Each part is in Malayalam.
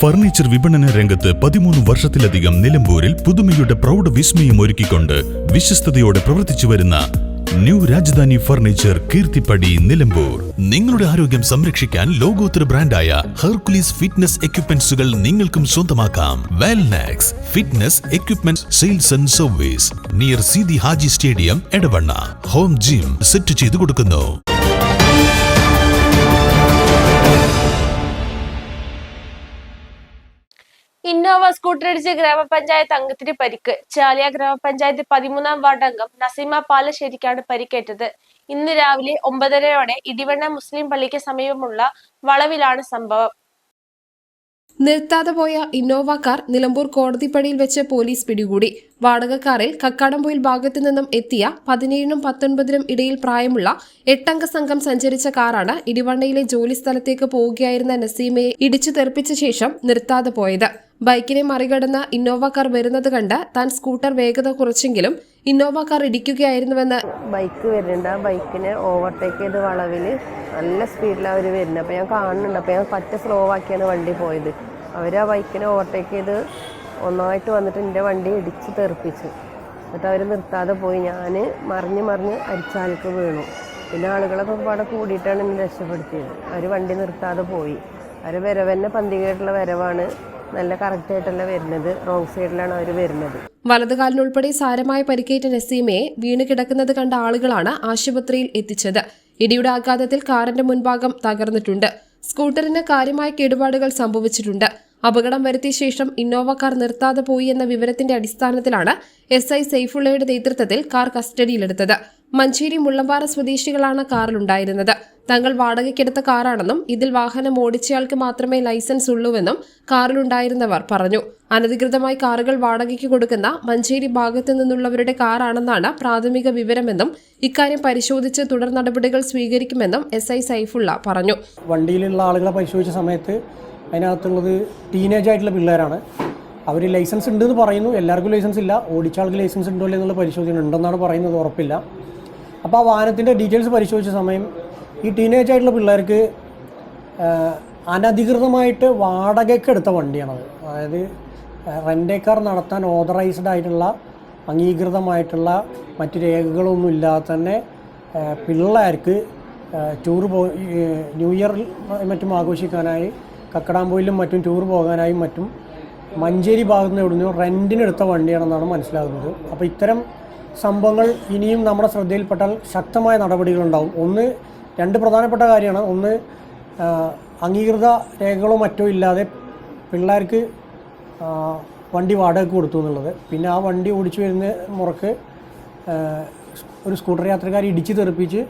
ഫർണിച്ചർ വിപണന രംഗത്ത് 13 വർഷത്തിലധികം നിലമ്പൂരിൽ പുതുമയുടെ പ്രൗഢ വിസ്മയം ഒരുക്കിക്കൊണ്ട് വിശ്വസ്തയോടെ പ്രവർത്തിച്ചു വരുന്ന ന്യൂ രാജധാനി ഫർണിച്ചർ കീർത്തിപ്പടി നിലമ്പൂർ. നിങ്ങളുടെ ആരോഗ്യം സംരക്ഷിക്കാൻ ലോകോത്തര ബ്രാൻഡായ ഹെർക്കുലീസ് ഫിറ്റ്നസ് എക്യുപ്മെന്റ്സുകൾ നിങ്ങൾക്കും സ്വന്തമാക്കാം. Wellnex fitness equipment sales and service near Seethi Haji stadium, Edavanna. Home gym set ചെയ്തു കൊടുക്കുന്നു. ഇന്നോവ സ്കൂട്ടറിടിച്ച് ഗ്രാമപഞ്ചായത്ത് അംഗത്തിന് പരിക്ക്. ചാലിയ ഗ്രാമപഞ്ചായത്ത് 13-ാം വാർഡ് അംഗം നസീമ പാലശ്ശേരിക്കാണ് പരിക്കേറ്റത്. ഇന്ന് രാവിലെ 9:30-ഓടെ ഇടിവണ്ണ മുസ്ലിം പള്ളിക്ക് സമീപമുള്ള വളവിലാണ് സംഭവം. നിർത്താതെ പോയ ഇന്നോവ കാർ നിലമ്പൂർ കോടതിപ്പടിയിൽ വെച്ച് പോലീസ് പിടികൂടി. വാടകക്കാറിൽ കക്കാടംപൊയിൽ ഭാഗത്തു നിന്നും എത്തിയ 17-നും 19-നും ഇടയിൽ പ്രായമുള്ള 8-അംഗ സംഘം സഞ്ചരിച്ച കാറാണ് ഇടിവണ്ണയിലെ ജോലി സ്ഥലത്തേക്ക് പോവുകയായിരുന്ന നസീമയെ ഇടിച്ചു തെറിപ്പിച്ച ശേഷം നിർത്താതെ പോയത്. ബൈക്കിനെ മറികടന്ന ഇന്നോവ കാർ വരുന്നത് കണ്ട് താൻ സ്കൂട്ടർ വേഗത കുറച്ചെങ്കിലും ഇന്നോവ കാർ ഇടിക്കുകയായിരുന്നുവെന്ന്. ബൈക്ക് വരുന്നുണ്ട്, ആ ബൈക്കിനെ ഓവർടേക്ക് ചെയ്ത് വളവിൽ നല്ല സ്പീഡിലാണ് അവർ വരുന്നത്. അപ്പോൾ ഞാൻ കാണുന്നുണ്ട്. അപ്പോൾ ഞാൻ പറ്റ സ്ലോ ആക്കിയാണ് വണ്ടി പോയത്. അവർ ആ ബൈക്കിനെ ഓവർടേക്ക് ചെയ്ത് ഒന്നായിട്ട് വന്നിട്ട് എൻ്റെ വണ്ടി ഇടിച്ച് തെറിപ്പിച്ചു. എന്നിട്ട് അവർ നിർത്താതെ പോയി. ഞാൻ മറിഞ്ഞ് അരിച്ചാൽക്ക് വീണു. പിന്നെ ആളുകളൊക്കെ പാടെ കൂടിയിട്ടാണ് എന്നെ രക്ഷപ്പെടുത്തിയത്. അവർ വണ്ടി നിർത്താതെ പോയി. അവർ വരവന്നെ പന്തികയായിട്ടുള്ള വരവാണ്, നല്ല കറക്റ്റായിട്ടല്ല വരുന്നത്, റോങ് സൈഡിലാണ് അവർ വരുന്നത്. വലതുകാലിനുൾപ്പെടെ സാരമായ പരിക്കേറ്റ നസീമയെ വീണ് കിടക്കുന്നത് കണ്ട ആളുകളാണ് ആശുപത്രിയിൽ എത്തിച്ചത്. ഇടിയുടെ ആഘാതത്തിൽ കാറിന്റെ മുൻഭാഗം തകർന്നിട്ടുണ്ട്. സ്കൂട്ടറിന് കാര്യമായ കേടുപാടുകൾ സംഭവിച്ചിട്ടുണ്ട്. അപകടം വരുത്തിയ ശേഷം ഇന്നോവ കാർ നിർത്താതെ പോയി എന്ന വിവരത്തിന്റെ അടിസ്ഥാനത്തിലാണ് SI സൈഫുള്ളയുടെ നേതൃത്വത്തിൽ കാർ കസ്റ്റഡിയിലെടുത്തത്. മഞ്ചേരി മുള്ളമ്പാറ സ്വദേശികളാണ് കാറിലുണ്ടായിരുന്നത്. തങ്ങൾ വാടകയ്ക്കെടുത്ത കാറാണെന്നും ഇതിൽ വാഹനം ഓടിച്ചയാൾക്ക് മാത്രമേ ലൈസൻസ് ഉള്ളൂവെന്നും കാറിലുണ്ടായിരുന്നവർ പറഞ്ഞു. അനധികൃതമായി കാറുകൾ വാടകയ്ക്ക് കൊടുക്കുന്ന മഞ്ചേരി ഭാഗത്തു നിന്നുള്ളവരുടെ കാറാണെന്നാണ് പ്രാഥമിക വിവരമെന്നും ഇക്കാര്യം പരിശോധിച്ച് തുടർ നടപടികൾ സ്വീകരിക്കുമെന്നും SI സൈഫുള്ള പറഞ്ഞു. വണ്ടിയിലുള്ള ആളുകളെ പരിശോധിച്ച സമയത്ത് അതിനകത്തുള്ളത് ടീനേജ് ആയിട്ടുള്ള പിള്ളേരാണ്. അവർ ലൈസൻസ് ഉണ്ടെന്ന് പറയുന്നു, എല്ലാവർക്കും ലൈസൻസ് ഇല്ല. ഓടിച്ച ആൾക്ക് ലൈസൻസ് ഉണ്ടോ എന്നുള്ള പരിശോധന ഉണ്ടെന്നാണ് പറയുന്നത്, ഉറപ്പില്ല. അപ്പോൾ ആ വാഹനത്തിൻ്റെ ഡീറ്റെയിൽസ് പരിശോധിച്ച സമയം ഈ ടീനേജ് ആയിട്ടുള്ള പിള്ളേർക്ക് അനധികൃതമായിട്ട് വാടകയ്ക്ക് എടുത്ത വണ്ടിയാണത്. അതായത് റെൻ്റ് കാർ നടത്താൻ ഓതറൈസ്ഡ് ആയിട്ടുള്ള അംഗീകൃതമായിട്ടുള്ള മറ്റ് രേഖകളൊന്നും ഇല്ലാതെ തന്നെ പിള്ളേർക്ക് ടൂർ ന്യൂ ഇയർ മറ്റും ആഘോഷിക്കാനായി കക്കടാമ്പൊയിലും മറ്റും ടൂർ പോകാനായും മറ്റും മഞ്ചേരി ഭാഗത്ത് നിന്ന് എവിടുന്നോ റെൻറ്റിനെടുത്ത വണ്ടിയാണെന്നാണ് മനസ്സിലാകുന്നത്. അപ്പോൾ ഇത്തരം സംഭവങ്ങൾ ഇനിയും നമ്മുടെ ശ്രദ്ധയിൽപ്പെട്ടാൽ ശക്തമായ നടപടികളുണ്ടാവും. രണ്ട് പ്രധാനപ്പെട്ട കാര്യമാണ്. ഒന്ന്, അംഗീകൃത രേഖകളോ മറ്റോ ഇല്ലാതെ പിള്ളേർക്ക് വണ്ടി വാടകയ്ക്ക് കൊടുത്തു എന്നുള്ളത്. പിന്നെ ആ വണ്ടി ഓടിച്ചു വരുന്ന മുറക്ക് ഒരു സ്കൂട്ടർ യാത്രക്കാരെ ഇടിച്ച് തെറിപ്പിച്ച്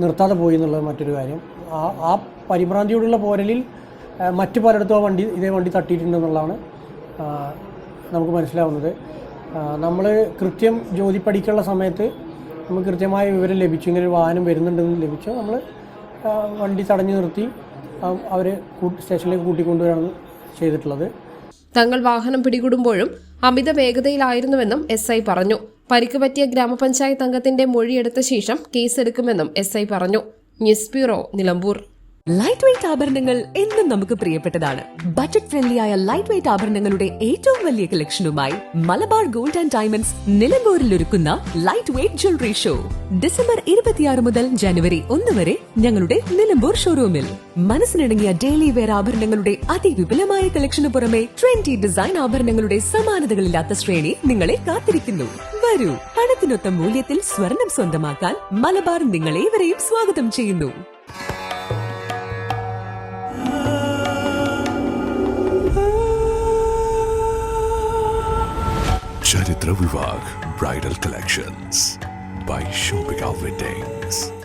നിർത്താതെ പോയി എന്നുള്ളത് മറ്റൊരു കാര്യം. ആ പരിഭ്രാന്തിയോടുള്ള പോരലിൽ മറ്റു പലയിടത്തും ഇതേ വണ്ടി തട്ടിയിട്ടുണ്ടെന്നുള്ളതാണ് നമുക്ക് മനസ്സിലാവുന്നത്. നമ്മൾ കൃത്യം ജോലിപ്പടിക്കുള്ള സമയത്ത് നമുക്ക് കൃത്യമായ വിവരം ലഭിച്ചു, ഇങ്ങനെ ഒരു വാഹനം വരുന്നുണ്ടെന്ന് ലഭിച്ചു. നമ്മൾ വണ്ടി തടഞ്ഞു നിർത്തി അവരെ സ്റ്റേഷനിലേക്ക് കൂട്ടിക്കൊണ്ടുവരാണ് ചെയ്തിട്ടുള്ളത്. തങ്ങൾ വാഹനം പിടികൂടുമ്പോഴും അമിത വേഗതയിലായിരുന്നുവെന്നും SI പറഞ്ഞു. പരിക്ക് പറ്റിയ ഗ്രാമപഞ്ചായത്ത് അംഗത്തിന്റെ മൊഴിയെടുത്ത ശേഷം കേസെടുക്കുമെന്നും SI പറഞ്ഞു. News bureau, Nilambur. Light weight ആഭരണങ്ങൾ എന്നും നമുക്ക് പ്രിയപ്പെട്ടതാണ്. ബജറ്റ് ഫ്രണ്ട്ലി ആയ ലൈറ്റ് വെയ്റ്റ് ആഭരണങ്ങളുടെ ഏറ്റവും വലിയ കളക്ഷനുമായി മലബാർ ഗോൾഡ് ആൻഡ് ഡയമണ്ട്സ് നിലമ്പൂരിൽ ഒരുക്കുന്ന light weight jewellery show December 26 മുതൽ ജനുവരി 1 വരെ ഞങ്ങളുടെ നിലമ്പൂർ ഷോറൂമിൽ. മനസ്സിനിണങ്ങിയ ഡെയിലി വെയർ ആഭരണങ്ങളുടെ അതിവിപുലമായ കളക്ഷന് പുറമെ ട്രെൻഡി ഡിസൈൻ ആഭരണങ്ങളുടെ സമാനതകളില്ലാത്ത ശ്രേണി നിങ്ങളെ കാത്തിരിക്കുന്നു. വരൂ, പണത്തിനൊത്ത മൂല്യത്തിൽ സ്വർണം സ്വന്തമാക്കാൻ മലബാർ നിങ്ങളേവരെയും സ്വാഗതം ചെയ്യുന്നു. Charitra Vivag Bridal Collections by Shobhika Weddings.